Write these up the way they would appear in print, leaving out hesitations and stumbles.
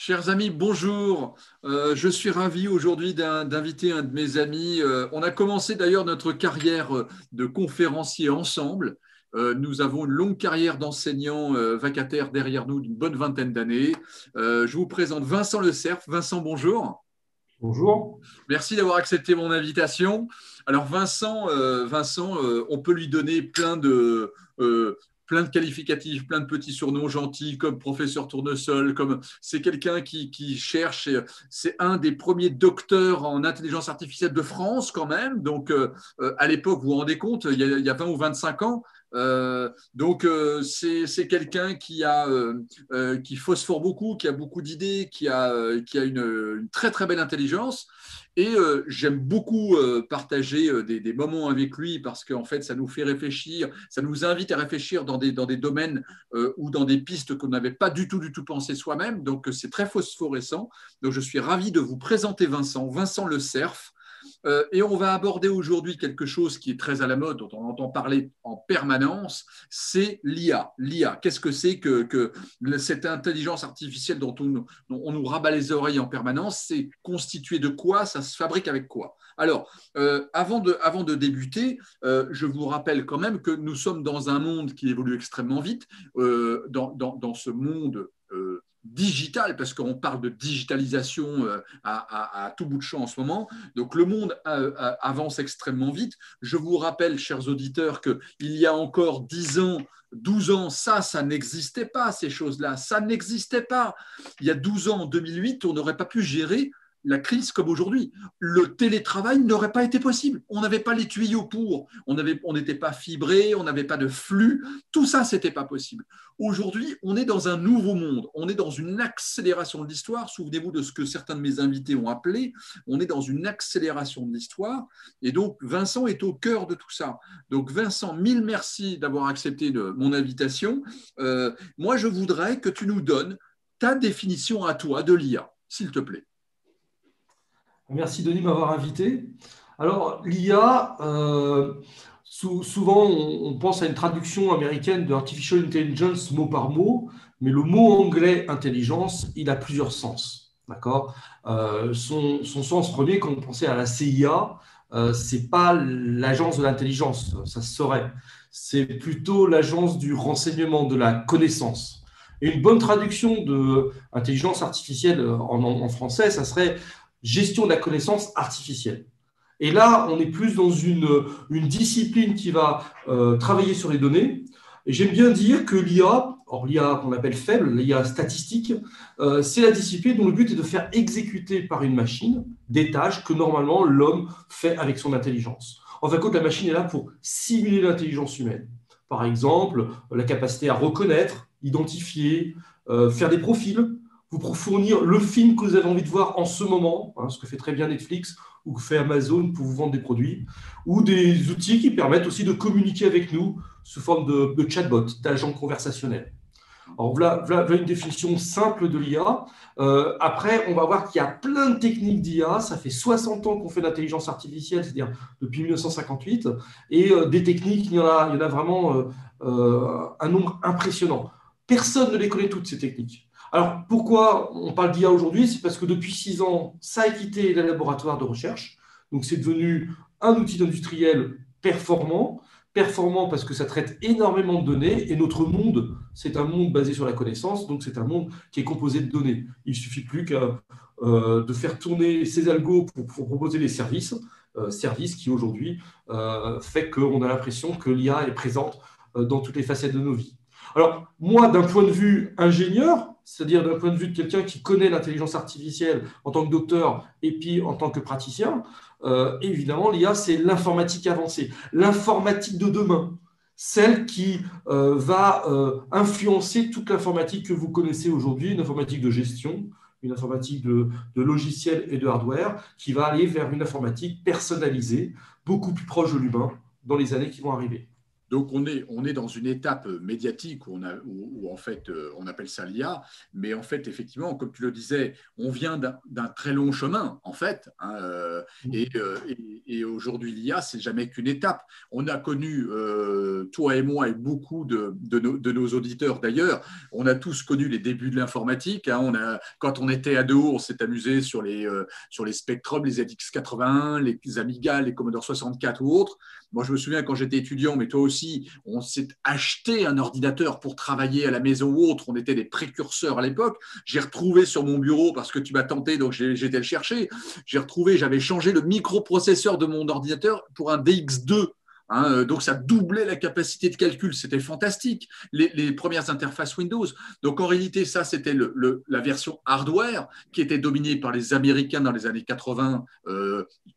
Chers amis, bonjour. Je suis ravi aujourd'hui d'inviter un de mes amis. On a commencé d'ailleurs notre carrière de conférencier ensemble. Nous avons une longue carrière d'enseignant vacataire derrière nous d'une bonne vingtaine d'années. Je vous présente Vincent Le Cerf. Vincent, bonjour. Bonjour. Merci d'avoir accepté mon invitation. Alors Vincent, on peut lui donner plein de qualificatifs, plein de petits surnoms gentils comme professeur tournesol, comme c'est quelqu'un qui cherche, c'est un des premiers docteurs en intelligence artificielle de France quand même. Donc à l'époque, vous vous rendez compte, il y a 20 ou 25 ans. C'est quelqu'un qui phosphore beaucoup, qui a beaucoup d'idées, qui a une très très belle intelligence. Et j'aime beaucoup partager des moments avec lui parce qu'en fait, ça nous fait réfléchir, ça nous invite à réfléchir dans des domaines ou dans des pistes qu'on n'avait pas du tout pensé soi-même. Donc, c'est très phosphorescent. Donc, je suis ravi de vous présenter Vincent Le Cerf. Et on va aborder aujourd'hui quelque chose qui est très à la mode, dont on entend parler en permanence, c'est l'IA. L'IA, qu'est-ce que c'est que cette intelligence artificielle dont on nous rabat les oreilles en permanence? C'est constitué de quoi? Ça se fabrique avec quoi? Alors, avant de débuter, je vous rappelle quand même que nous sommes dans un monde qui évolue extrêmement vite. Dans ce monde digital, parce qu'on parle de digitalisation à tout bout de champ en ce moment. Donc le monde avance extrêmement vite. Je vous rappelle, chers auditeurs, qu'il y a encore 10 ans, 12 ans, ça n'existait pas, ces choses-là. Ça n'existait pas. Il y a 12 ans, en 2008, on n'aurait pas pu gérer la crise comme aujourd'hui. Le télétravail n'aurait pas été possible. On n'avait pas les tuyaux pour. On n'était pas fibré, on n'avait pas de flux. Tout ça, ce n'était pas possible. Aujourd'hui, on est dans un nouveau monde. On est dans une accélération de l'histoire. Souvenez-vous de ce que certains de mes invités ont appelé. On est dans une accélération de l'histoire. Et donc, Vincent est au cœur de tout ça. Donc, Vincent, mille merci d'avoir accepté mon invitation. Moi, je voudrais que tu nous donnes ta définition à toi de l'IA, s'il te plaît. Merci Denis de m'avoir invité. Alors, l'IA, souvent on pense à une traduction américaine de Artificial Intelligence mot par mot, mais le mot anglais intelligence, il a plusieurs sens. D'accord? Son sens premier, quand on pensait à la CIA, c'est pas l'agence de l'intelligence, ça se saurait. C'est plutôt l'agence du renseignement, de la connaissance. Et une bonne traduction de intelligence artificielle en français, ça serait gestion de la connaissance artificielle. Et là, on est plus dans une discipline qui va travailler sur les données. Et j'aime bien dire que l'IA, or l'IA qu'on appelle faible, l'IA statistique, c'est la discipline dont le but est de faire exécuter par une machine des tâches que normalement l'homme fait avec son intelligence. En fin de compte, la machine est là pour simuler l'intelligence humaine. Par exemple, la capacité à reconnaître, identifier, faire des profils, vous fournir le film que vous avez envie de voir en ce moment, hein, ce que fait très bien Netflix ou que fait Amazon pour vous vendre des produits, ou des outils qui permettent aussi de communiquer avec nous sous forme de chatbot, d'agent conversationnel. Alors voilà une définition simple de l'IA. Après, on va voir qu'il y a plein de techniques d'IA. Ça fait 60 ans qu'on fait de l'intelligence artificielle, c'est-à-dire depuis 1958. Et des techniques, il y en a vraiment un nombre impressionnant. Personne ne les connaît toutes, ces techniques. Alors, pourquoi on parle d'IA aujourd'hui? C'est parce que depuis 6 ans, ça a quitté les laboratoires de recherche. Donc, c'est devenu un outil industriel performant. Performant parce que ça traite énormément de données. Et notre monde, c'est un monde basé sur la connaissance. Donc, c'est un monde qui est composé de données. Il ne suffit plus de faire tourner ces algos pour proposer des services. Services qui, aujourd'hui, fait qu'on a l'impression que l'IA est présente dans toutes les facettes de nos vies. Alors, moi, d'un point de vue ingénieur, c'est-à-dire d'un point de vue de quelqu'un qui connaît l'intelligence artificielle en tant que docteur et puis en tant que praticien, évidemment, l'IA, c'est l'informatique avancée, l'informatique de demain, celle qui va influencer toute l'informatique que vous connaissez aujourd'hui, une informatique de gestion, une informatique de logiciels et de hardware, qui va aller vers une informatique personnalisée, beaucoup plus proche de l'humain dans les années qui vont arriver. Donc, on est dans une étape médiatique où en fait, on appelle ça l'IA, mais en fait, effectivement, comme tu le disais, on vient d'un très long chemin, en fait, hein, et aujourd'hui, l'IA, c'est jamais qu'une étape. On a connu, toi et moi, et beaucoup de nos auditeurs d'ailleurs, on a tous connu les débuts de l'informatique. Hein, quand on était ado, on s'est amusé sur les Spectrum, les ZX81, les Amiga, les Commodore 64 ou autres. Moi, je me souviens quand j'étais étudiant, mais toi aussi, on s'est acheté un ordinateur pour travailler à la maison ou autre. On était des précurseurs à l'époque. J'ai retrouvé sur mon bureau, parce que tu m'as tenté, donc j'ai été le chercher. J'avais changé le microprocesseur de mon ordinateur pour un DX2. Hein, donc, ça doublait la capacité de calcul. C'était fantastique, les premières interfaces Windows. Donc, en réalité, ça, c'était la version hardware qui était dominée par les Américains dans les années 80,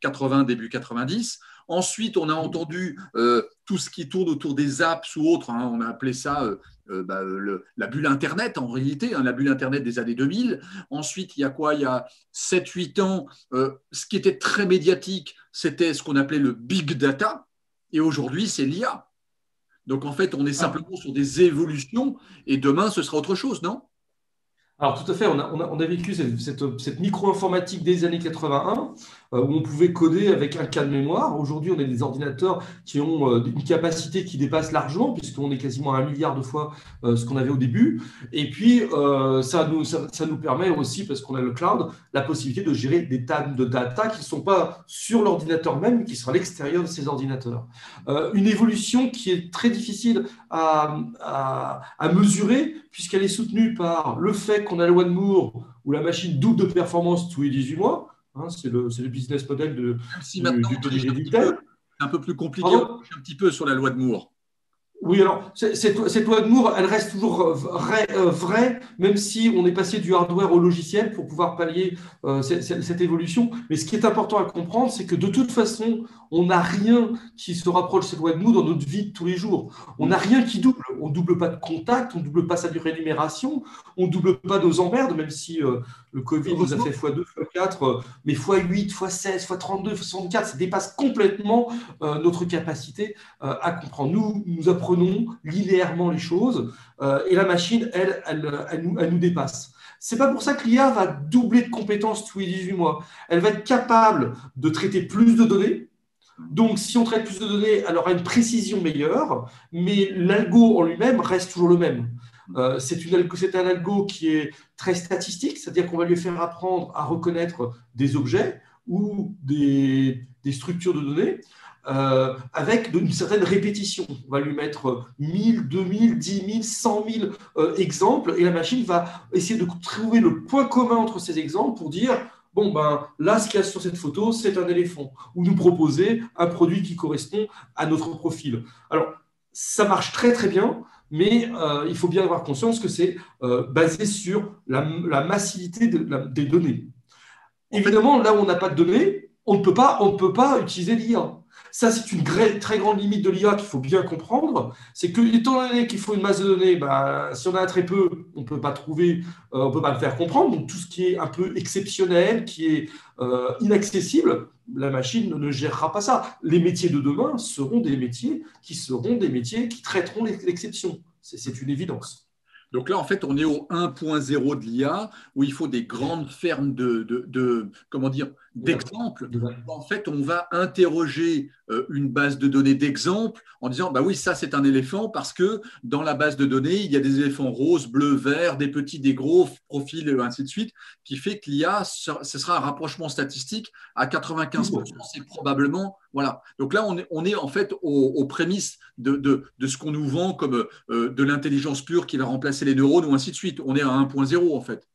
80 début 90. Ensuite, on a entendu tout ce qui tourne autour des apps ou autres. Hein, on a appelé ça la bulle Internet, en réalité, hein, la bulle Internet des années 2000. Ensuite, il y a quoi? Il y a 7-8 ans, ce qui était très médiatique, c'était ce qu'on appelait le big data. Et aujourd'hui, c'est l'IA. Donc, en fait, on est simplement sur des évolutions et demain, ce sera autre chose, non? Alors, tout à fait, on a vécu cette micro-informatique des années 81 où on pouvait coder avec un cas de mémoire. Aujourd'hui, on a des ordinateurs qui ont une capacité qui dépasse largement, puisqu'on est quasiment à 1 milliard de fois ce qu'on avait au début. Et puis, ça nous permet aussi, parce qu'on a le cloud, la possibilité de gérer des tas de data qui ne sont pas sur l'ordinateur même, mais qui sont à l'extérieur de ces ordinateurs. Une évolution qui est très difficile à mesurer, puisqu'elle est soutenue par le fait qu'on a la loi de Moore, où la machine double de performance tous les 18 mois. Hein, c'est le business model si maintenant du on triche PDG d'Intel. C'est un peu plus compliqué, on triche un petit peu sur la loi de Moore. Oui, alors, cette loi de Moore, elle reste toujours vraie, même si on est passé du hardware au logiciel pour pouvoir pallier cette évolution. Mais ce qui est important à comprendre, c'est que de toute façon, on n'a rien qui se rapproche de cette loi de Moore dans notre vie de tous les jours. On n'a rien qui double. On ne double pas de contact, on ne double pas sa durée d'énumération, on ne double pas nos emmerdes, même si le Covid nous a fait x2, x4, mais x8, x16, x32, x64, ça dépasse complètement notre capacité à comprendre. Nous apprenons linéairement les choses et la machine, elle nous dépasse. C'est pas pour ça que l'IA va doubler de compétences tous les 18 mois. Elle va être capable de traiter plus de données. Donc, si on traite plus de données, elle aura une précision meilleure, mais l'algo en lui-même reste toujours le même. C'est un algo qui est très statistique, c'est-à-dire qu'on va lui faire apprendre à reconnaître des objets ou des structures de données. Avec une certaine répétition. On va lui mettre 1000, 2000, 10 000, 100 000 exemples et la machine va essayer de trouver le point commun entre ces exemples pour dire bon, ben là, ce qu'il y a sur cette photo, c'est un éléphant, ou nous proposer un produit qui correspond à notre profil. Alors, ça marche très très bien, mais il faut bien avoir conscience que c'est basé sur la massivité des données. Évidemment, là où on n'a pas de données, on ne peut pas utiliser l'IA. Ça, c'est une très grande limite de l'IA qu'il faut bien comprendre. C'est que, étant donné qu'il faut une masse de données, si on en a très peu, on ne peut pas le faire comprendre. Donc, tout ce qui est un peu exceptionnel, qui est inaccessible, la machine ne gérera pas ça. Les métiers de demain seront des métiers qui traiteront l'exception. C'est une évidence. Donc là, en fait, on est au 1.0 de l'IA, où il faut des grandes fermes comment dire, d'exemples. En fait, on va interroger une base de données d'exemples en disant, bah oui, ça c'est un éléphant parce que dans la base de données, il y a des éléphants roses, bleus, verts, des petits, des gros, profils, ainsi de suite, qui fait que l'IA, ce sera un rapprochement statistique à 95%, c'est probablement, voilà. Donc là, on est en fait aux prémices de ce qu'on nous vend comme de l'intelligence pure qui va remplacer les neurones ou ainsi de suite. On est à 1.0 en fait.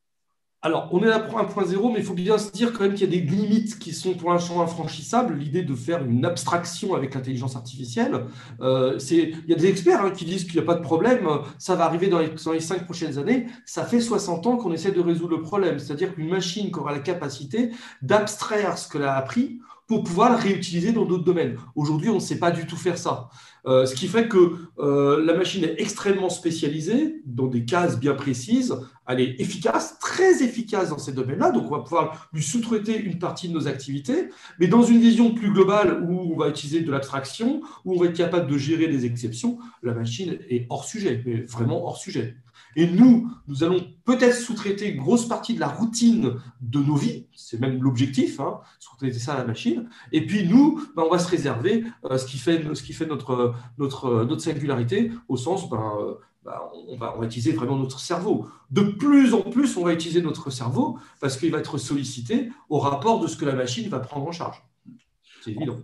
Alors, on est à 1.0, mais il faut bien se dire quand même qu'il y a des limites qui sont pour l'instant infranchissables. L'idée de faire une abstraction avec l'intelligence artificielle, il y a des experts qui disent qu'il n'y a pas de problème, ça va arriver dans les 5 prochaines années. Ça fait 60 ans qu'on essaie de résoudre le problème, c'est-à-dire qu'une machine qui aura la capacité d'abstraire ce qu'elle a appris pour pouvoir le réutiliser dans d'autres domaines. Aujourd'hui, on ne sait pas du tout faire ça. Ce qui fait que la machine est extrêmement spécialisée, dans des cases bien précises. Elle est efficace, très efficace dans ces domaines-là. Donc, on va pouvoir lui sous-traiter une partie de nos activités. Mais dans une vision plus globale, où on va utiliser de l'abstraction, où on va être capable de gérer des exceptions, la machine est hors sujet, mais vraiment hors sujet. Et nous allons peut-être sous-traiter une grosse partie de la routine de nos vies, c'est même l'objectif, hein, sous-traiter ça à la machine. Et puis nous, on va se réserver ce qui fait notre singularité, au sens, on va utiliser vraiment notre cerveau. De plus en plus, on va utiliser notre cerveau parce qu'il va être sollicité au rapport de ce que la machine va prendre en charge. C'est évident.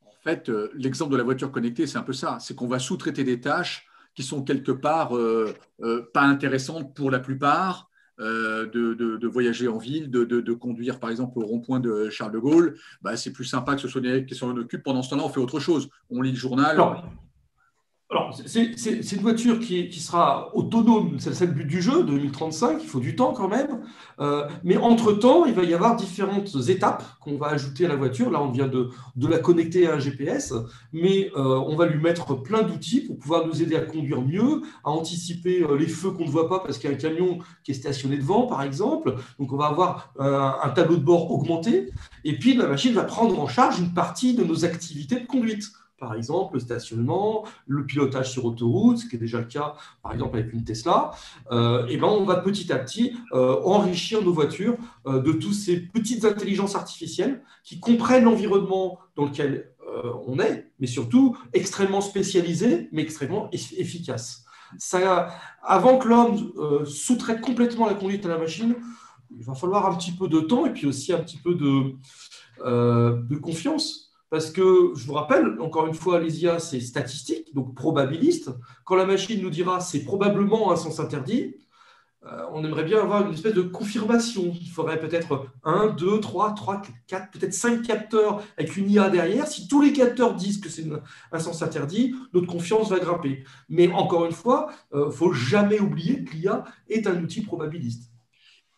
En fait, l'exemple de la voiture connectée, c'est un peu ça. C'est qu'on va sous-traiter des tâches qui sont quelque part pas intéressantes pour la plupart, de voyager en ville, de conduire par exemple au rond-point de Charles de Gaulle. C'est plus sympa que ce soit des qui s'en occupent. Pendant ce temps-là, on fait autre chose. On lit le journal. Alors, c'est une voiture qui sera autonome, c'est le but du jeu, 2035, il faut du temps quand même. Mais entre-temps, il va y avoir différentes étapes qu'on va ajouter à la voiture. Là, on vient de la connecter à un GPS, mais on va lui mettre plein d'outils pour pouvoir nous aider à conduire mieux, à anticiper les feux qu'on ne voit pas parce qu'il y a un camion qui est stationné devant, par exemple. Donc, on va avoir un tableau de bord augmenté. Et puis, la machine va prendre en charge une partie de nos activités de conduite. Par exemple, le stationnement, le pilotage sur autoroute, ce qui est déjà le cas, par exemple, avec une Tesla. On va petit à petit enrichir nos voitures de toutes ces petites intelligences artificielles qui comprennent l'environnement dans lequel on est, mais surtout extrêmement spécialisées, mais extrêmement efficaces. Avant que l'homme sous-traite complètement la conduite à la machine, il va falloir un petit peu de temps et puis aussi un petit peu de confiance. Parce que, je vous rappelle, encore une fois, les IA, c'est statistique, donc probabiliste. Quand la machine nous dira c'est probablement un sens interdit, on aimerait bien avoir une espèce de confirmation. Il faudrait peut-être 1, 2, 3, 4, peut-être 5 capteurs avec une IA derrière. Si tous les capteurs disent que c'est un sens interdit, notre confiance va grimper. Mais encore une fois, il ne faut jamais oublier que l'IA est un outil probabiliste.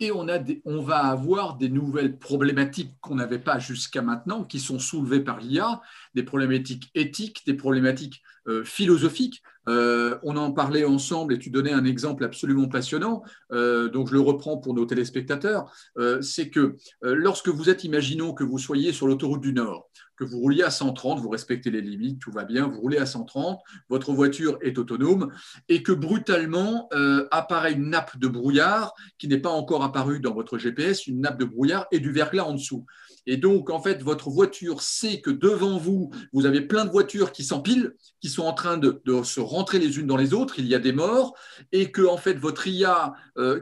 Et on va avoir des nouvelles problématiques qu'on n'avait pas jusqu'à maintenant, qui sont soulevées par l'IA, des problématiques éthiques, des problématiques philosophiques. On en parlait ensemble et tu donnais un exemple absolument passionnant, donc je le reprends pour nos téléspectateurs. C'est que lorsque vous êtes, imaginons que vous soyez sur l'autoroute du Nord, que vous rouliez à 130, vous respectez les limites, tout va bien, vous roulez à 130, votre voiture est autonome et que brutalement apparaît une nappe de brouillard qui n'est pas encore apparue dans votre GPS, une nappe de brouillard et du verglas en dessous. Et donc, en fait, votre voiture sait que devant vous, vous avez plein de voitures qui s'empilent, qui sont en train de se rentrer les unes dans les autres, il y a des morts, et que, en fait, votre IA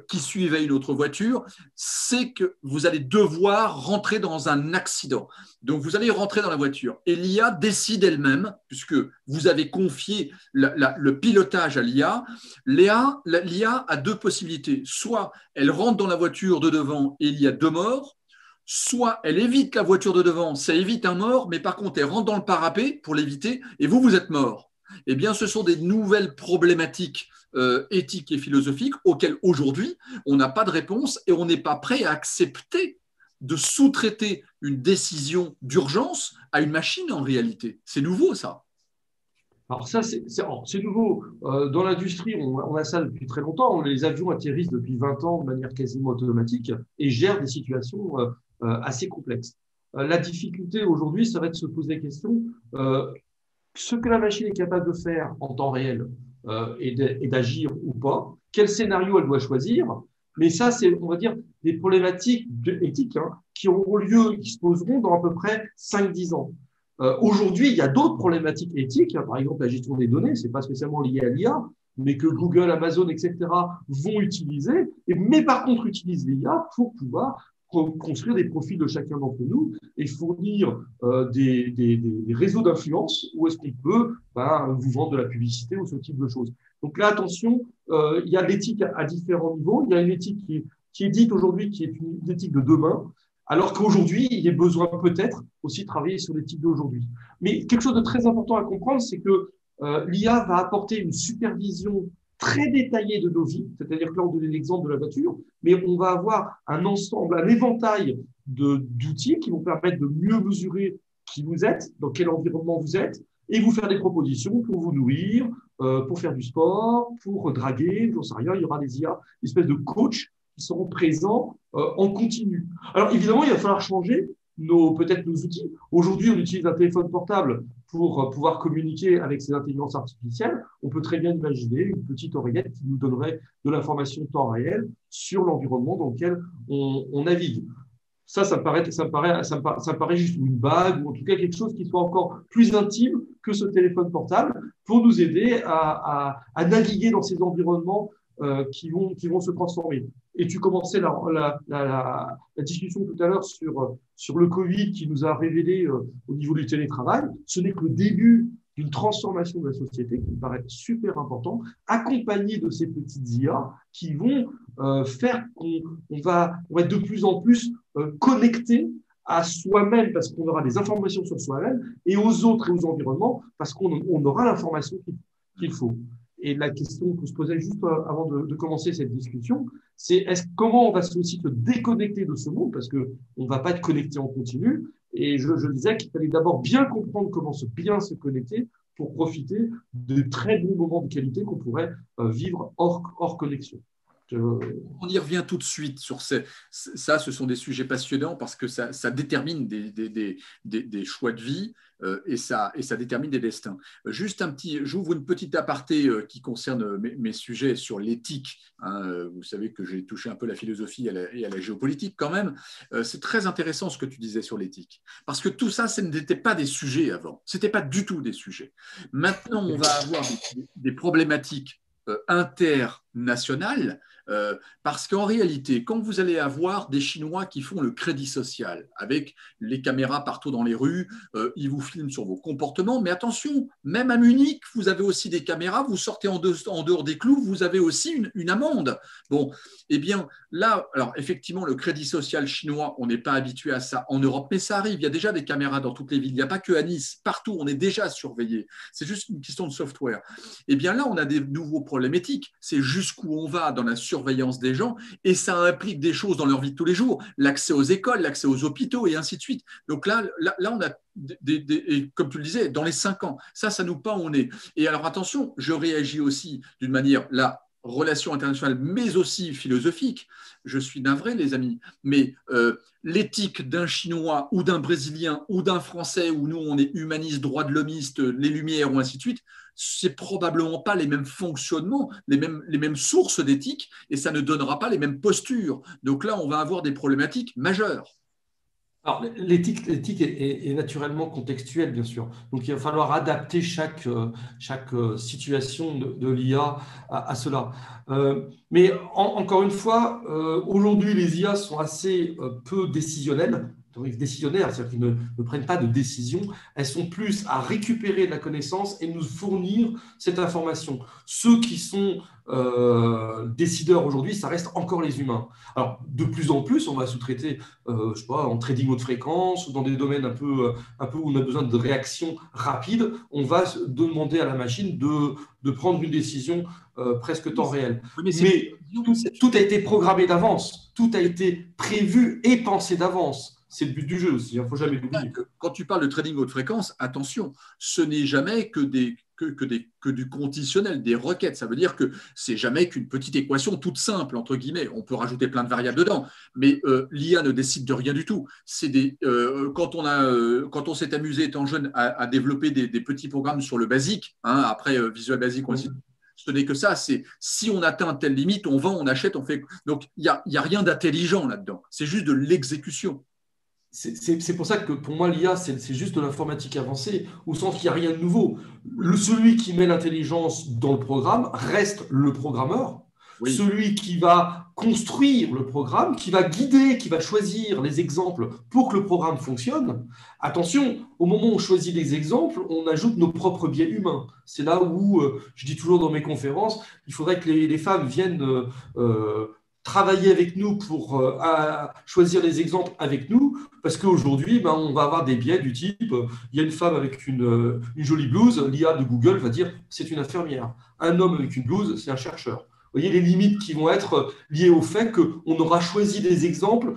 qui suivait une autre voiture sait que vous allez devoir rentrer dans un accident. Donc, vous allez rentrer dans la voiture. Et l'IA décide elle-même, puisque vous avez confié le pilotage à l'IA. L'IA a deux possibilités. Soit elle rentre dans la voiture de devant et il y a deux morts, soit elle évite la voiture de devant, ça évite un mort, mais par contre, elle rentre dans le parapet pour l'éviter et vous êtes mort. Eh bien, ce sont des nouvelles problématiques éthiques et philosophiques auxquelles aujourd'hui, on n'a pas de réponse et on n'est pas prêt à accepter de sous-traiter une décision d'urgence à une machine en réalité. C'est nouveau, ça. Alors ça, c'est nouveau. Dans l'industrie, on a ça depuis très longtemps. Les avions atterrissent depuis 20 ans de manière quasiment automatique et gèrent des situations assez complexes. La difficulté aujourd'hui, ça va être de se poser la question, ce que la machine est capable de faire en temps réel et d'agir ou pas, quel scénario elle doit choisir. Mais ça, c'est, on va dire, des problématiques éthiques qui auront lieu, qui se poseront dans à peu près 5-10 ans. Aujourd'hui, il y a d'autres problématiques éthiques, par exemple la gestion des données, c'est pas spécialement lié à l'IA, mais que Google, Amazon, etc. vont utiliser, mais par contre utilisent l'IA pour pouvoir construire des profils de chacun d'entre nous et fournir des réseaux d'influence où est-ce qu'on peut vous vendre de la publicité ou ce type de choses. Donc là, attention, il y a l'éthique à différents niveaux. Il y a une éthique qui est dite aujourd'hui, qui est une éthique de demain, alors qu'aujourd'hui, il y a besoin peut-être aussi de travailler sur l'éthique d'aujourd'hui. Mais quelque chose de très important à comprendre, c'est que l'IA va apporter une supervision très détaillée de nos vies, c'est-à-dire que là, on donnait l'exemple de la voiture, mais on va avoir un ensemble, un éventail d'outils qui vont permettre de mieux mesurer qui vous êtes, dans quel environnement vous êtes, et vous faire des propositions pour vous nourrir, pour faire du sport, pour draguer, j'en sais rien, il y aura des IA, une espèce de coach qui seront présents en continu. Alors évidemment, il va falloir changer peut-être nos outils. Aujourd'hui, on utilise un téléphone portable pour pouvoir communiquer avec ces intelligences artificielles. On peut très bien imaginer une petite oreillette qui nous donnerait de l'information temps réel sur l'environnement dans lequel on navigue. Ça me paraît juste une bague, ou en tout cas quelque chose qui soit encore plus intime que ce téléphone portable pour nous aider à naviguer dans ces environnements qui vont se transformer. Et tu commençais la discussion tout à l'heure sur le Covid qui nous a révélé au niveau du télétravail. Ce n'est que le début d'une transformation de la société qui me paraît super important, accompagné de ces petites IA qui vont faire qu'on va être de plus en plus connecté à soi-même parce qu'on aura des informations sur soi-même et aux autres et aux environnements parce qu'on aura l'information qu'il faut. Et la question qu'on se posait juste avant de commencer cette discussion, c'est comment on va aussi se déconnecter de ce monde parce qu'on ne va pas être connecté en continu. Et je disais qu'il fallait d'abord bien comprendre comment bien se connecter pour profiter de très bons moments de qualité qu'on pourrait vivre hors connexion. On y revient tout de suite sur ça. Ce sont des sujets passionnants parce que ça détermine des choix de vie et ça détermine des destins. J'ouvre une petite aparté qui concerne mes sujets sur l'éthique. Vous savez que j'ai touché un peu la philosophie et à la géopolitique quand même. C'est très intéressant ce que tu disais sur l'éthique parce que tout ça, ce n'était pas des sujets avant. Ce n'était pas du tout des sujets. Maintenant, on va avoir des problématiques internationales. Parce qu'en réalité, quand vous allez avoir des Chinois qui font le crédit social avec les caméras partout dans les rues, ils vous filment sur vos comportements, mais attention, même à Munich, vous avez aussi des caméras, vous sortez en dehors des clous, vous avez aussi une amende. Bon, eh bien là, alors effectivement, le crédit social chinois, on n'est pas habitué à ça en Europe, mais ça arrive, il y a déjà des caméras dans toutes les villes, il n'y a pas que à Nice, partout, on est déjà surveillé. C'est juste une question de software. Eh bien là, on a des nouveaux problèmes éthiques, c'est jusqu'où on va dans la surveillance des gens et ça implique des choses dans leur vie de tous les jours, l'accès aux écoles, l'accès aux hôpitaux et ainsi de suite. Donc là on a et comme tu le disais, dans les 5 ans, ça nous peint au nez. Et alors attention, je réagis aussi d'une manière, la relation internationale, mais aussi philosophique. Je suis navré, les amis, mais l'éthique d'un Chinois ou d'un Brésilien ou d'un Français, où nous, on est humaniste, droit de l'homiste, les Lumières ou ainsi de suite, c'est probablement pas les mêmes fonctionnements, les mêmes sources d'éthique, et ça ne donnera pas les mêmes postures. Donc là, on va avoir des problématiques majeures. Alors, l'éthique est naturellement contextuelle, bien sûr. Donc, il va falloir adapter chaque situation de l'IA à cela. Mais encore une fois, aujourd'hui, les IA sont assez peu décisionnelles, décisionnaires, c'est-à-dire qu'ils ne prennent pas de décision. Elles sont plus à récupérer de la connaissance et nous fournir cette information. Ceux qui sont décideurs aujourd'hui, ça reste encore les humains. Alors, de plus en plus, on va sous-traiter, je sais pas, en trading haute fréquence ou dans des domaines un peu où on a besoin de réactions rapides, on va demander à la machine de prendre une décision presque temps réel. Mais tout a été programmé d'avance, tout a été prévu et pensé d'avance. C'est le but du jeu aussi, il ne faut jamais l'oublier. Quand tu parles de trading haute fréquence, attention, ce n'est jamais que du conditionnel, des requêtes. Ça veut dire que c'est jamais qu'une petite équation toute simple, entre guillemets. On peut rajouter plein de variables dedans, mais l'IA ne décide de rien du tout. Quand on s'est amusé étant jeune à développer des petits programmes sur le basique, après Visual Basic, ce n'est que ça. C'est si on atteint telle limite, on vend, on achète, on fait. Donc il y a rien d'intelligent là-dedans. C'est juste de l'exécution. C'est pour ça que pour moi, l'IA, c'est juste de l'informatique avancée, au sens qu'il n'y a rien de nouveau. Celui qui met l'intelligence dans le programme reste le programmeur. Oui. Celui qui va construire le programme, qui va guider, qui va choisir les exemples pour que le programme fonctionne. Attention, au moment où on choisit les exemples, on ajoute nos propres biais humains. C'est là où, je dis toujours dans mes conférences, il faudrait que les femmes viennent travailler avec nous pour choisir les exemples avec nous, parce qu'aujourd'hui, on va avoir des biais du type, il y a une femme avec une jolie blouse, l'IA de Google va dire c'est une infirmière. Un homme avec une blouse, c'est un chercheur. Vous voyez les limites qui vont être liées au fait qu'on aura choisi des exemples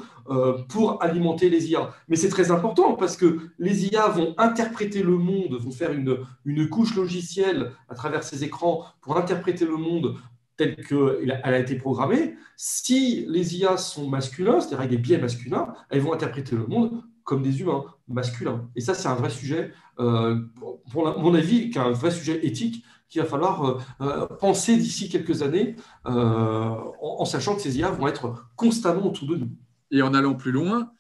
pour alimenter les IA. Mais c'est très important parce que les IA vont interpréter le monde, vont faire une couche logicielle à travers ces écrans pour interpréter le monde telle qu'elle a été programmée. Si les IA sont masculins, c'est-à-dire avec des biais masculins, elles vont interpréter le monde comme des humains masculins. Et ça, c'est un vrai sujet, pour mon avis, qui est un vrai sujet éthique qu'il va falloir penser d'ici quelques années, en sachant que ces IA vont être constamment autour de nous. Et en allant plus loin,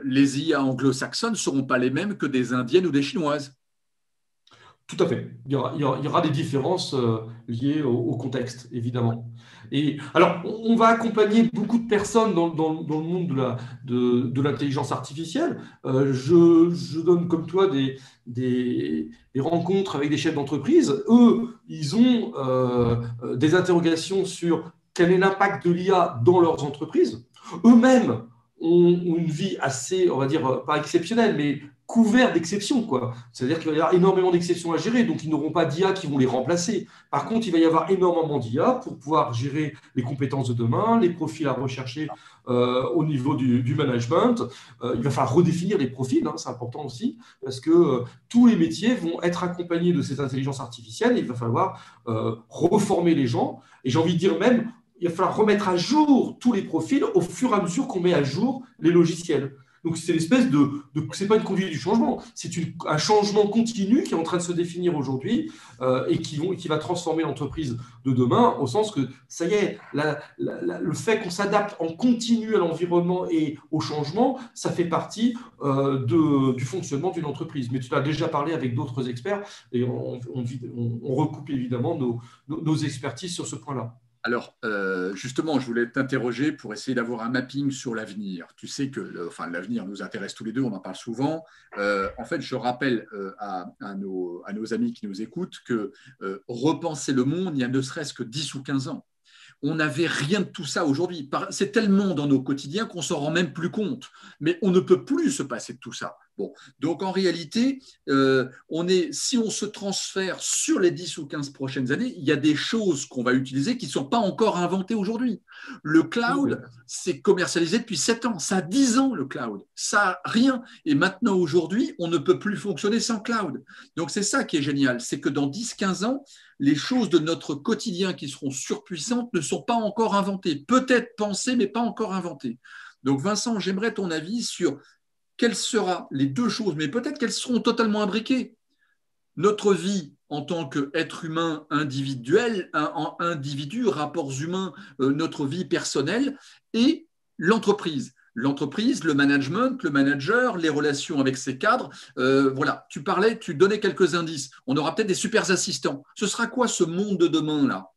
les IA anglo-saxonnes ne seront pas les mêmes que des indiennes ou des chinoises. Tout à fait. Il y aura des différences liées au contexte, évidemment. Et alors, on va accompagner beaucoup de personnes dans le monde de l'intelligence artificielle. Je donne comme toi des rencontres avec des chefs d'entreprise. Eux, ils ont des interrogations sur quel est l'impact de l'IA dans leurs entreprises. Eux-mêmes ont une vie assez, on va dire, pas exceptionnelle, mais couvert d'exceptions, quoi. C'est-à-dire qu'il va y avoir énormément d'exceptions à gérer, donc ils n'auront pas d'IA qui vont les remplacer. Par contre, il va y avoir énormément d'IA pour pouvoir gérer les compétences de demain, les profils à rechercher au niveau du management. Il va falloir redéfinir les profils, hein, c'est important aussi, parce que tous les métiers vont être accompagnés de cette intelligence artificielle et il va falloir reformer les gens. Et j'ai envie de dire même, il va falloir remettre à jour tous les profils au fur et à mesure qu'on met à jour les logiciels. Donc, c'est l'espèce c'est pas une conduite du changement, c'est un changement continu qui est en train de se définir aujourd'hui et qui va transformer l'entreprise de demain, au sens que, ça y est, le fait qu'on s'adapte en continu à l'environnement et au changement, ça fait partie du fonctionnement d'une entreprise. Mais tu as déjà parlé avec d'autres experts et on recoupe évidemment nos expertises sur ce point-là. Alors, justement, je voulais t'interroger pour essayer d'avoir un mapping sur l'avenir. Tu sais que l'avenir nous intéresse tous les deux, on en parle souvent. En fait, je rappelle à nos amis qui nous écoutent que repenser le monde, il y a ne serait-ce que 10 ou 15 ans. On n'avait rien de tout ça aujourd'hui. C'est tellement dans nos quotidiens qu'on s'en rend même plus compte. Mais on ne peut plus se passer de tout ça. Bon. Donc en réalité, si on se transfère sur les 10 ou 15 prochaines années, il y a des choses qu'on va utiliser qui ne sont pas encore inventées aujourd'hui. Le cloud, c'est commercialisé depuis 7 ans. Ça a 10 ans, le cloud. Ça a rien. Et maintenant, aujourd'hui, on ne peut plus fonctionner sans cloud. Donc c'est ça qui est génial. C'est que dans 10-15 ans, les choses de notre quotidien qui seront surpuissantes ne sont pas encore inventées. Peut-être pensées, mais pas encore inventées. Donc Vincent, j'aimerais ton avis sur quelles seront les deux choses, mais peut-être qu'elles seront totalement imbriquées. Notre vie en tant qu'être humain individuel, individu, rapports humains, notre vie personnelle et l'entreprise. L'entreprise, le management, le manager, les relations avec ses cadres. Voilà, tu donnais quelques indices. On aura peut-être des super assistants. Ce sera quoi ce monde de demain là?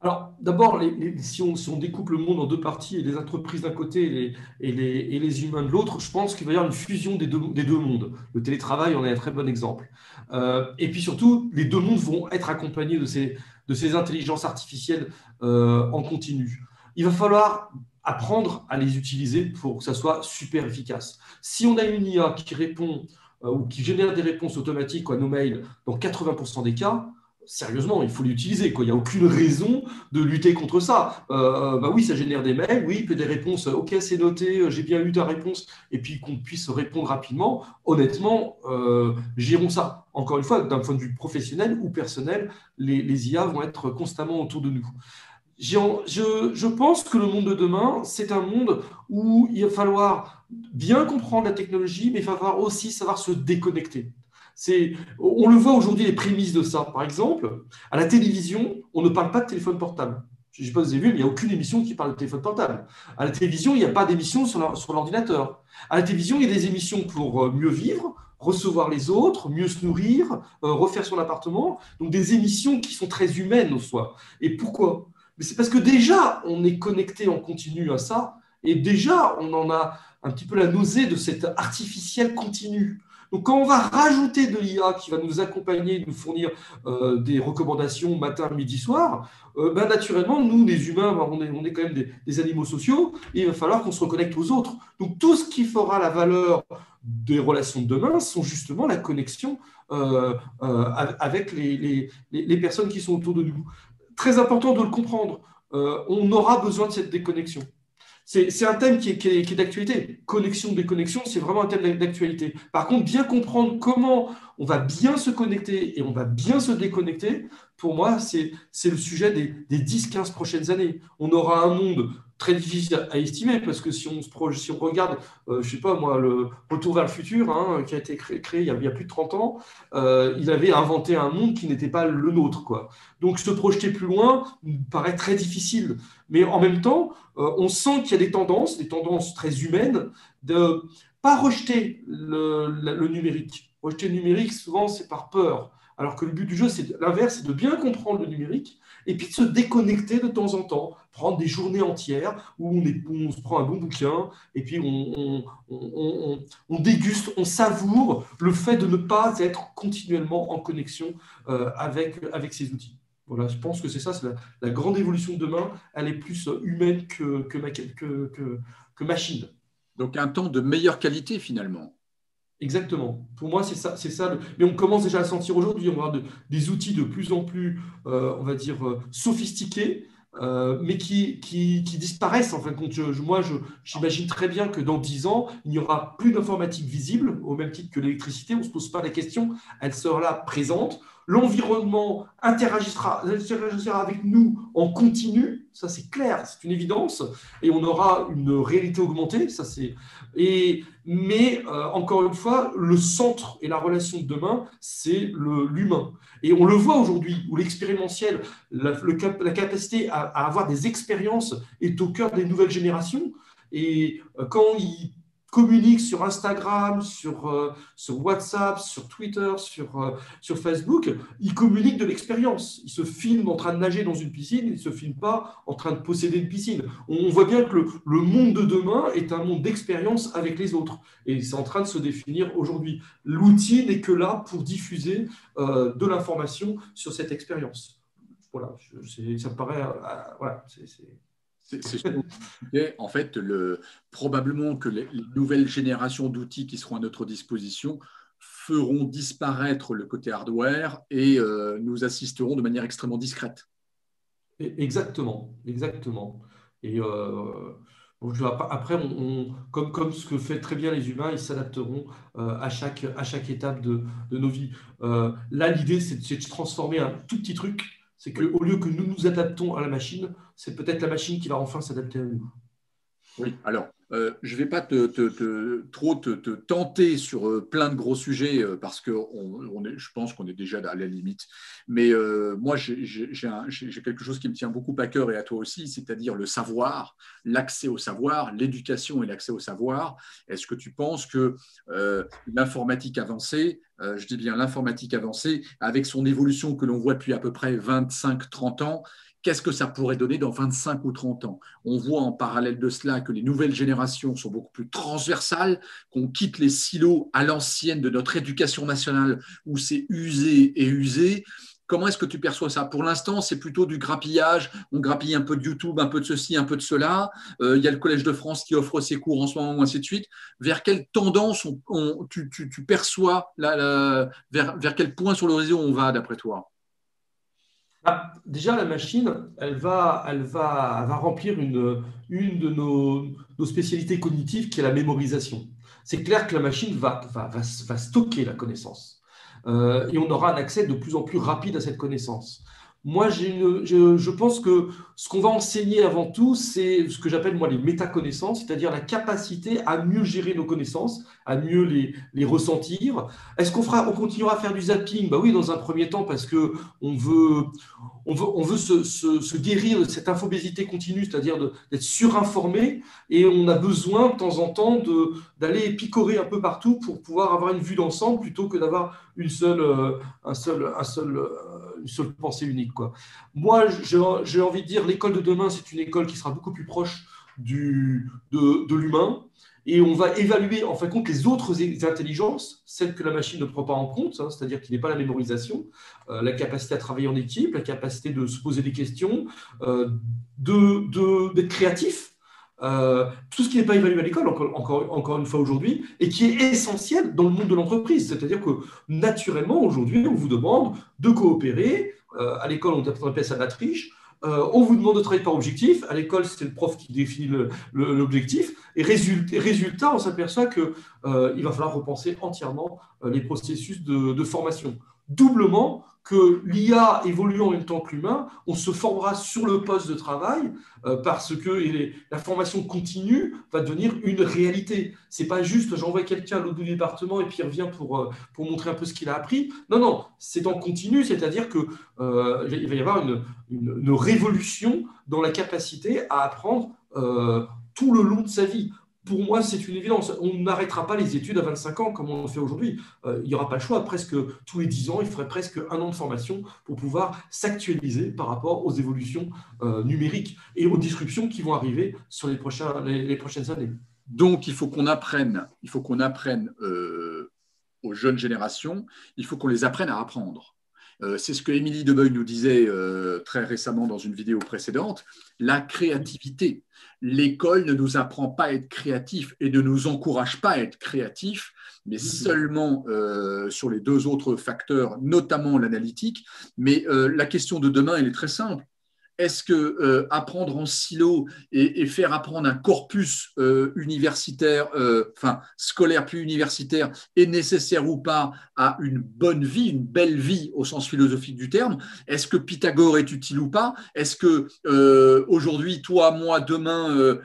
Alors, d'abord, si on découpe le monde en deux parties, et les entreprises d'un côté et les humains de l'autre, je pense qu'il va y avoir une fusion des deux mondes. Le télétravail en est un très bon exemple. Et puis surtout, les deux mondes vont être accompagnés de ces intelligences artificielles en continu. Il va falloir apprendre à les utiliser pour que ça soit super efficace. Si on a une IA qui répond ou qui génère des réponses automatiques à nos mails dans 80% des cas, sérieusement, il faut l'utiliser. Il n'y a aucune raison de lutter contre ça. Bah oui, ça génère des mails, oui, puis des réponses. Ok, c'est noté, j'ai bien eu ta réponse, et puis qu'on puisse répondre rapidement. Honnêtement, gérons ça. Encore une fois, d'un point de vue professionnel ou personnel, les IA vont être constamment autour de nous. Je pense que le monde de demain, c'est un monde où il va falloir bien comprendre la technologie, mais il va falloir aussi savoir se déconnecter. On le voit aujourd'hui, les prémices de ça. Par exemple, à la télévision, on ne parle pas de téléphone portable. Je ne sais pas si vous avez vu, mais il n'y a aucune émission qui parle de téléphone portable. À la télévision, il n'y a pas d'émission sur l'ordinateur. À la télévision, il y a des émissions pour mieux vivre, recevoir les autres, mieux se nourrir, refaire son appartement. Donc des émissions qui sont très humaines au soi. Et pourquoi? Mais c'est parce que déjà, on est connecté en continu à ça, et déjà, on en a un petit peu la nausée de cet artificiel continu. Donc, quand on va rajouter de l'IA qui va nous accompagner, nous fournir des recommandations matin, midi, soir, ben, naturellement, nous, les humains, ben, on est quand même des animaux sociaux et il va falloir qu'on se reconnecte aux autres. Donc, tout ce qui fera la valeur des relations de demain sont justement la connexion avec les personnes qui sont autour de nous. Très important de le comprendre. On aura besoin de cette déconnexion. C'est un thème qui est d'actualité. Connexion, déconnexion, c'est vraiment un thème d'actualité. Par contre, bien comprendre comment on va bien se connecter et on va bien se déconnecter, pour moi, c'est le sujet des 10-15 prochaines années. On aura un monde très difficile à estimer parce que si on regarde, je sais pas moi, le Retour vers le futur, hein, qui a été créé il y a plus de 30 ans, il avait inventé un monde qui n'était pas le nôtre, quoi. Donc se projeter plus loin me paraît très difficile. Mais en même temps, on sent qu'il y a des tendances très humaines, de pas rejeter le numérique. Rejeter le numérique, souvent, c'est par peur. Alors que le but du jeu, c'est l'inverse, c'est de bien comprendre le numérique et puis de se déconnecter de temps en temps, prendre des journées entières où on se prend un bon bouquin et puis on déguste, on savoure le fait de ne pas être continuellement en connexion avec ces outils. Voilà, je pense que c'est ça, c'est la grande évolution de demain. Elle est plus humaine que machine. Donc un temps de meilleure qualité finalement. Exactement. Pour moi, c'est ça, c'est ça. Mais on commence déjà à sentir aujourd'hui. On va avoir des outils de plus en plus, on va dire, sophistiqués, mais qui disparaissent. En fin de compte, j'imagine très bien que dans 10 ans, il n'y aura plus d'informatique visible, au même titre que l'électricité. On ne se pose pas la question. Elle sera là, présente. L'environnement interagira avec nous en continu. Ça, c'est clair, c'est une évidence. Et on aura une réalité augmentée. Ça, c'est... Mais encore une fois, le centre et la relation de demain, c'est l'humain. Et on le voit aujourd'hui, où l'expérimentiel, la capacité à avoir des expériences est au cœur des nouvelles générations. Et quand ils communiquent sur Instagram, sur WhatsApp, sur Twitter, sur Facebook, ils communiquent de l'expérience. Ils se filment en train de nager dans une piscine, ils ne se filment pas en train de posséder une piscine. On voit bien que le monde de demain est un monde d'expérience avec les autres. Et c'est en train de se définir aujourd'hui. L'outil n'est que là pour diffuser de l'information sur cette expérience. Voilà, ça me paraît... voilà, C'est ce qu'on discutait. En fait, probablement que les nouvelles générations d'outils qui seront à notre disposition feront disparaître le côté hardware et nous assisterons de manière extrêmement discrète. Exactement, exactement. Et bon, après, comme ce que fait très bien les humains, ils s'adapteront à chaque étape de nos vies. Là, l'idée, c'est de transformer un tout petit truc. C'est Oui. qu'au lieu que nous nous adaptons à la machine, c'est peut-être la machine qui va enfin s'adapter à nous. Oui, alors, je ne vais pas trop te tenter sur plein de gros sujets parce que je pense qu'on est déjà à la limite. Mais moi, j'ai quelque chose qui me tient beaucoup à cœur et à toi aussi, c'est-à-dire le savoir, l'accès au savoir, l'éducation et l'accès au savoir. Est-ce que tu penses que l'informatique avancée, je dis bien l'informatique avancée, avec son évolution que l'on voit depuis à peu près 25-30 ans, qu'est-ce que ça pourrait donner dans 25 ou 30 ans? On voit en parallèle de cela que les nouvelles générations sont beaucoup plus transversales, qu'on quitte les silos à l'ancienne de notre éducation nationale où c'est usé et usé. Comment est-ce que tu perçois ça? Pour l'instant, c'est plutôt du grappillage. On grappille un peu de YouTube, un peu de ceci, un peu de cela. Il y a le Collège de France qui offre ses cours en ce moment, ainsi de suite. Vers quelle tendance tu perçois, vers quel point sur l'horizon on va, d'après toi? Déjà, la machine, elle va remplir une de nos spécialités cognitives qui est la mémorisation. C'est clair que la machine va stocker la connaissance. Et on aura un accès de plus en plus rapide à cette connaissance. Moi, je pense que ce qu'on va enseigner avant tout, c'est ce que j'appelle moi les métaconnaissances, c'est-à-dire la capacité à mieux gérer nos connaissances, à mieux les ressentir. Est-ce on continuera à faire du zapping? Bah oui, dans un premier temps, parce que on veut se guérir de cette infobésité continue, c'est-à-dire d'être surinformé, et on a besoin de temps en temps d'aller picorer un peu partout pour pouvoir avoir une vue d'ensemble plutôt que d'avoir une seule pensée unique, quoi. Moi, j'ai envie de dire l'école de demain, c'est une école qui sera beaucoup plus proche de l'humain. Et on va évaluer en fin de compte les autres intelligences, celles que la machine ne prend pas en compte, hein, c'est-à-dire qu'il n'est pas la mémorisation, la capacité à travailler en équipe, la capacité de se poser des questions, d'être créatif. Tout ce qui n'est pas évalué à l'école, encore une fois aujourd'hui, et qui est essentiel dans le monde de l'entreprise. C'est-à-dire que naturellement, aujourd'hui, on vous demande de coopérer. À l'école, on appelle ça la triche. On vous demande de travailler par objectif. À l'école, c'est le prof qui définit l'objectif. Et résultat, on s'aperçoit qu'il va falloir repenser entièrement les processus de formation. Doublement que l'IA évolue en même temps que l'humain, on se formera sur le poste de travail parce que la formation continue va devenir une réalité. C'est pas juste j'envoie quelqu'un à l'autre bout du département et puis il revient pour montrer un peu ce qu'il a appris. Non, non, c'est en continu, c'est-à-dire que il va y avoir une révolution dans la capacité à apprendre tout le long de sa vie. Pour moi, c'est une évidence. On n'arrêtera pas les études à 25 ans comme on le fait aujourd'hui. Il n'y aura pas le choix. Presque tous les 10 ans, il faudrait presque un an de formation pour pouvoir s'actualiser par rapport aux évolutions numériques et aux disruptions qui vont arriver sur les prochaines années. Donc, il faut qu'on apprenne aux jeunes générations, il faut qu'on les apprenne à apprendre. C'est ce que Émilie Debeuil nous disait très récemment dans une vidéo précédente, la créativité. L'école ne nous apprend pas à être créatif et ne nous encourage pas à être créatif, mais seulement sur les deux autres facteurs, notamment l'analytique. Mais la question de demain, elle est très simple. Est-ce que apprendre en silo et faire apprendre un corpus universitaire, scolaire puis universitaire, est nécessaire ou pas à une bonne vie, une belle vie au sens philosophique du terme? Est-ce que Pythagore est utile ou pas? Est-ce que aujourd'hui, toi, moi, demain,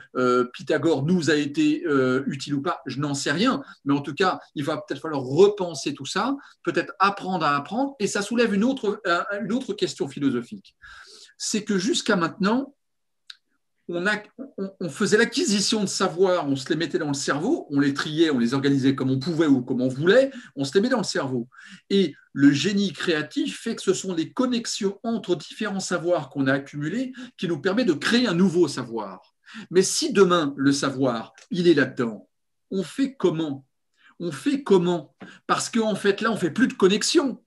Pythagore nous a été utile ou pas? Je n'en sais rien, mais en tout cas, il va peut-être falloir repenser tout ça, peut-être apprendre à apprendre, et ça soulève une autre question philosophique. C'est que jusqu'à maintenant, on faisait l'acquisition de savoir, on se les mettait dans le cerveau, on les triait, on les organisait comme on pouvait ou comme on voulait, on se les met dans le cerveau. Et le génie créatif fait que ce sont les connexions entre différents savoirs qu'on a accumulés qui nous permet de créer un nouveau savoir. Mais si demain, le savoir, il est là-dedans, on fait comment? On fait comment? Parce qu'en fait, là, on ne fait plus de connexion.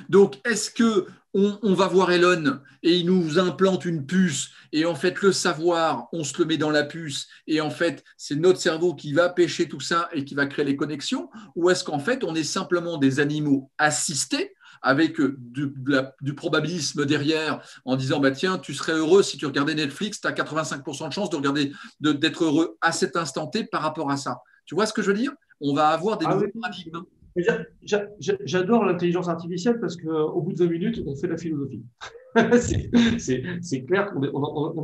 Donc, est-ce qu'on va voir Elon et il nous implante une puce et en fait, le savoir, on se le met dans la puce et en fait, c'est notre cerveau qui va pêcher tout ça et qui va créer les connexions? Ou est-ce qu'en fait, on est simplement des animaux assistés avec du probabilisme derrière en disant bah, tiens, tu serais heureux si tu regardais Netflix, tu as 85% de chances d'être heureux à cet instant T par rapport à ça. Tu vois ce que je veux dire? On va avoir des nouveaux paradigmes. J'adore l'intelligence artificielle parce qu'au bout de 20 minutes, on fait de la philosophie. C'est clair qu'on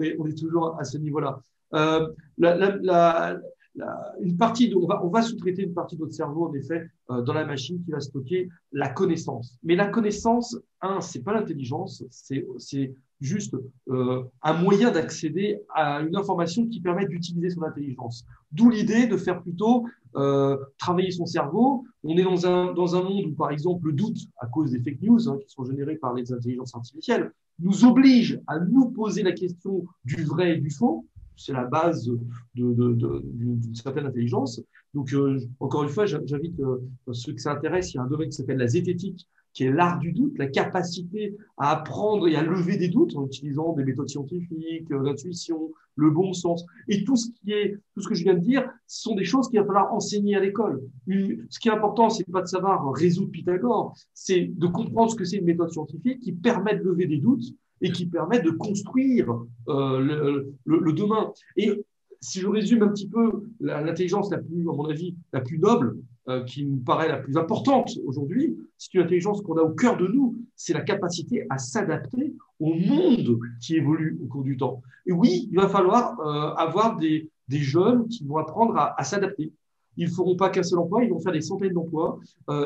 est toujours à ce niveau-là. On va sous-traiter une partie de notre cerveau, en effet, dans la machine qui va stocker la connaissance. Mais la connaissance, c'est pas l'intelligence, c'est juste un moyen d'accéder à une information qui permet d'utiliser son intelligence. D'où l'idée de faire plutôt travailler son cerveau. On est dans un monde où, par exemple, le doute, à cause des fake news qui sont générées par les intelligences artificielles, nous oblige à nous poser la question du vrai et du faux. C'est la base d'une certaine intelligence. Donc, encore une fois, j'invite ceux que ça intéresse, il y a un domaine qui s'appelle la zététique, qui est l'art du doute, la capacité à apprendre et à lever des doutes en utilisant des méthodes scientifiques, l'intuition, le bon sens. Et tout ce que je viens de dire, ce sont des choses qu'il va falloir enseigner à l'école. Ce qui est important, c'est pas de savoir résoudre Pythagore, c'est de comprendre ce que c'est une méthode scientifique qui permet de lever des doutes et qui permet de construire le demain. Et si je résume un petit peu l'intelligence la plus, à mon avis, la plus noble, qui me paraît la plus importante aujourd'hui, c'est une intelligence qu'on a au cœur de nous, c'est la capacité à s'adapter au monde qui évolue au cours du temps. Et oui, il va falloir avoir des jeunes qui vont apprendre à s'adapter. Ils ne feront pas qu'un seul emploi, ils vont faire des centaines d'emplois,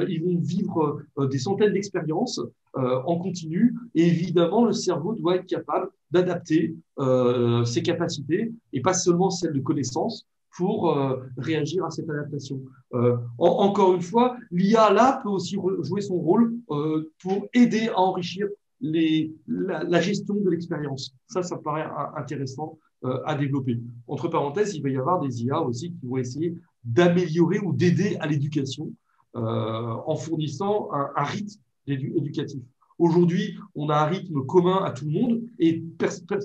ils vont vivre des centaines d'expériences en continu. Et évidemment, le cerveau doit être capable d'adapter ses capacités, et pas seulement celles de connaissance, pour réagir à cette adaptation. Encore une fois, l'IA, là, peut aussi jouer son rôle pour aider à enrichir la gestion de l'expérience. Ça me paraît intéressant à développer. Entre parenthèses, il va y avoir des IA aussi qui vont essayer d'améliorer ou d'aider à l'éducation en fournissant un rythme éducatif. Aujourd'hui, on a un rythme commun à tout le monde et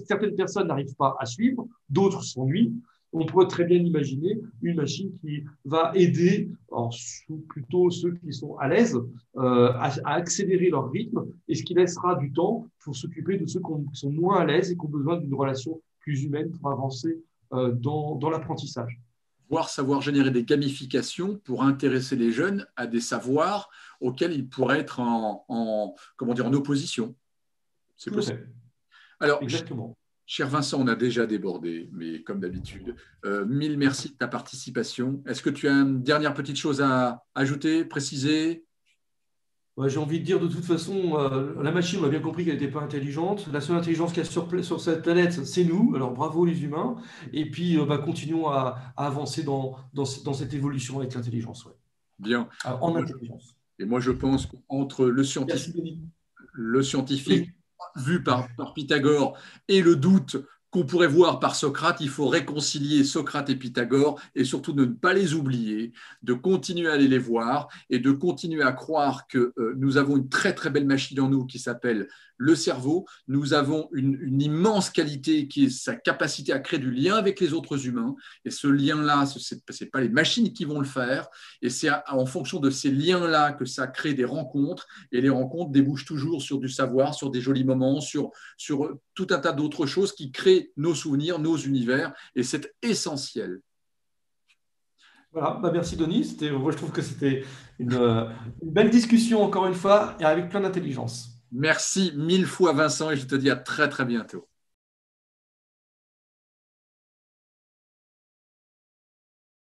certaines personnes n'arrivent pas à suivre, d'autres s'ennuient. On pourrait très bien imaginer une machine qui va aider, alors, plutôt ceux qui sont à l'aise, à accélérer leur rythme, et ce qui laissera du temps pour s'occuper de ceux qui sont moins à l'aise et qui ont besoin d'une relation plus humaine pour avancer dans l'apprentissage. Voire savoir générer des gamifications pour intéresser les jeunes à des savoirs auxquels ils pourraient être comment dire, en opposition. C'est Tout à possible. fait. Alors, Exactement. cher Vincent, on a déjà débordé, mais comme d'habitude, mille merci de ta participation. Est-ce que tu as une dernière petite chose à ajouter, préciser? Ouais, j'ai envie de dire, de toute façon, la machine, on a bien compris qu'elle n'était pas intelligente. La seule intelligence qu'il y a sur cette planète, c'est nous. Alors bravo les humains. Et puis, continuons à avancer dans cette évolution avec l'intelligence. Ouais. Bien. En intelligence. Et moi, je pense qu'entre Merci, Denis. le scientifique Oui, vu par Pythagore et le doute qu'on pourrait voir par Socrate, il faut réconcilier Socrate et Pythagore et surtout de ne pas les oublier, de continuer à aller les voir et de continuer à croire que nous avons une très très belle machine en nous qui s'appelle le cerveau. Nous avons une immense qualité qui est sa capacité à créer du lien avec les autres humains. Et ce lien-là, ce n'est pas les machines qui vont le faire. Et c'est en fonction de ces liens-là que ça crée des rencontres. Et les rencontres débouchent toujours sur du savoir, sur des jolis moments, sur tout un tas d'autres choses qui créent nos souvenirs, nos univers. Et c'est essentiel. voilà. Bah, merci, Denis. Moi, je trouve que c'était une belle discussion, encore une fois, et avec plein d'intelligence. Merci mille fois, Vincent, et je te dis à très, très bientôt.